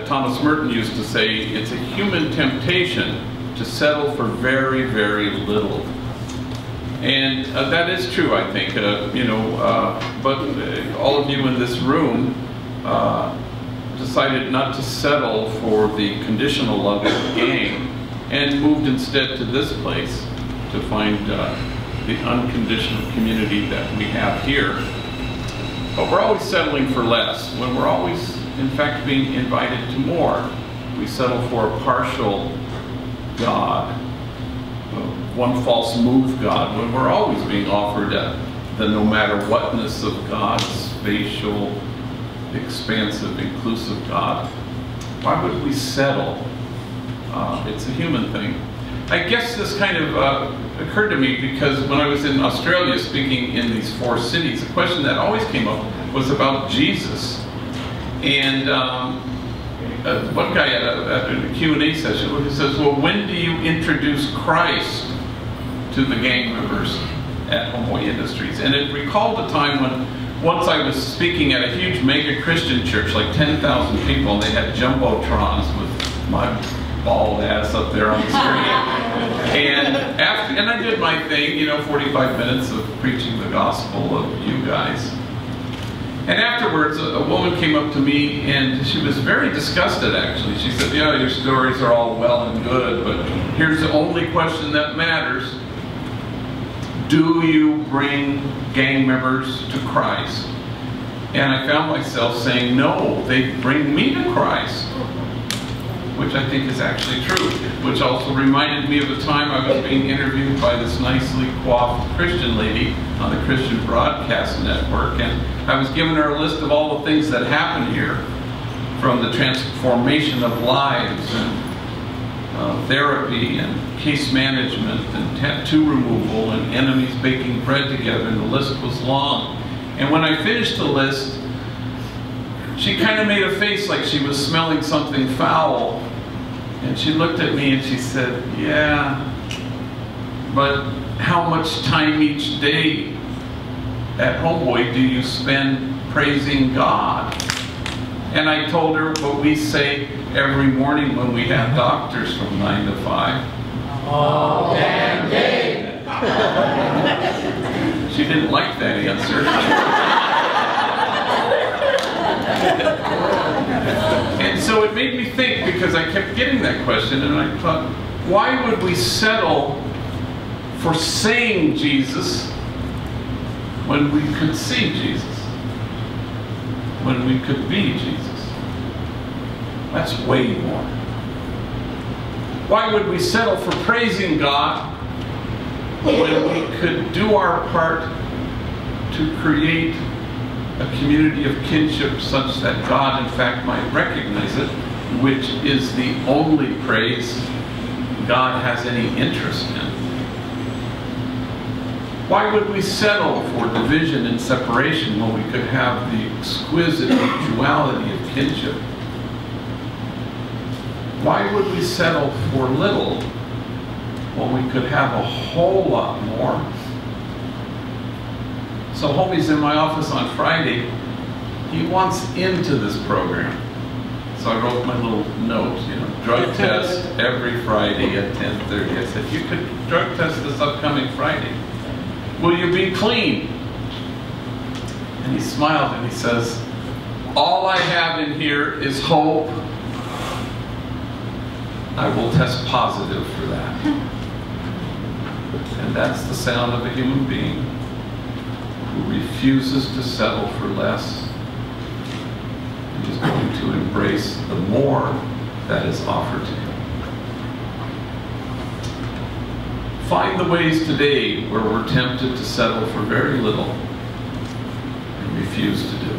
Thomas Merton used to say, it's a human temptation to settle for very, very little. And that is true, I think, but all of you in this room decided not to settle for the conditional love of the gang and moved instead to this place to find the unconditional community that we have here. But we're always settling for less, when we're always, in fact, being invited to more. We settle for a partial God, one false move God, when we're always being offered the no matter whatness of God, spatial, expansive, inclusive God. Why would we settle? It's a human thing. I guess this kind of occurred to me because when I was in Australia speaking in these 4 cities, a question that always came up was about Jesus. And one guy at a Q&A session, he says, well, when do you introduce Christ to the gang members at Homeboy Industries? And it recalled a time when once I was speaking at a huge mega Christian church, like 10,000 people, and they had jumbotrons with my bald ass up there on the screen. And I did my thing, 45 minutes of preaching the gospel of you guys. And afterwards, a woman came up to me, and she was very disgusted, actually. She said, yeah, your stories are all well and good, but here's the only question that matters. Do you bring gang members to Christ? And I found myself saying, no, they bring me to Christ, which I think is actually true, which also reminded me of a time I was being interviewed by this nicely coiffed Christian lady on the Christian Broadcast Network, and I was giving her a list of all the things that happen here, from the transformation of lives and therapy and case management and tattoo removal and enemies baking bread together, and the list was long. And when I finished the list, she kind of made a face like she was smelling something foul. And she looked at me and she said, yeah, but how much time each day at Homeboy do you spend praising God? And I told her what we say every morning when we have doctors from 9 to 5. All damn day. She didn't like that answer. And so it made me think, because I kept getting that question, and I thought, why would we settle for saying Jesus when we could see Jesus? When we could be Jesus? That's way more. Why would we settle for praising God when we could do our part to create a community of kinship such that God, in fact, might recognize it, which is the only praise God has any interest in? Why would we settle for division and separation when we could have the exquisite mutuality of kinship? Why would we settle for little when we could have a whole lot more? So Homie's in my office on Friday. He wants into this program. So I wrote my little note, drug test every Friday at 10:30. I said, you could drug test this upcoming Friday. Will you be clean? And he smiled and he says, all I have in here is hope. I will test positive for that. And that's the sound of a human being who refuses to settle for less and is going to embrace the more that is offered to him. Find the ways today where we're tempted to settle for very little and refuse to do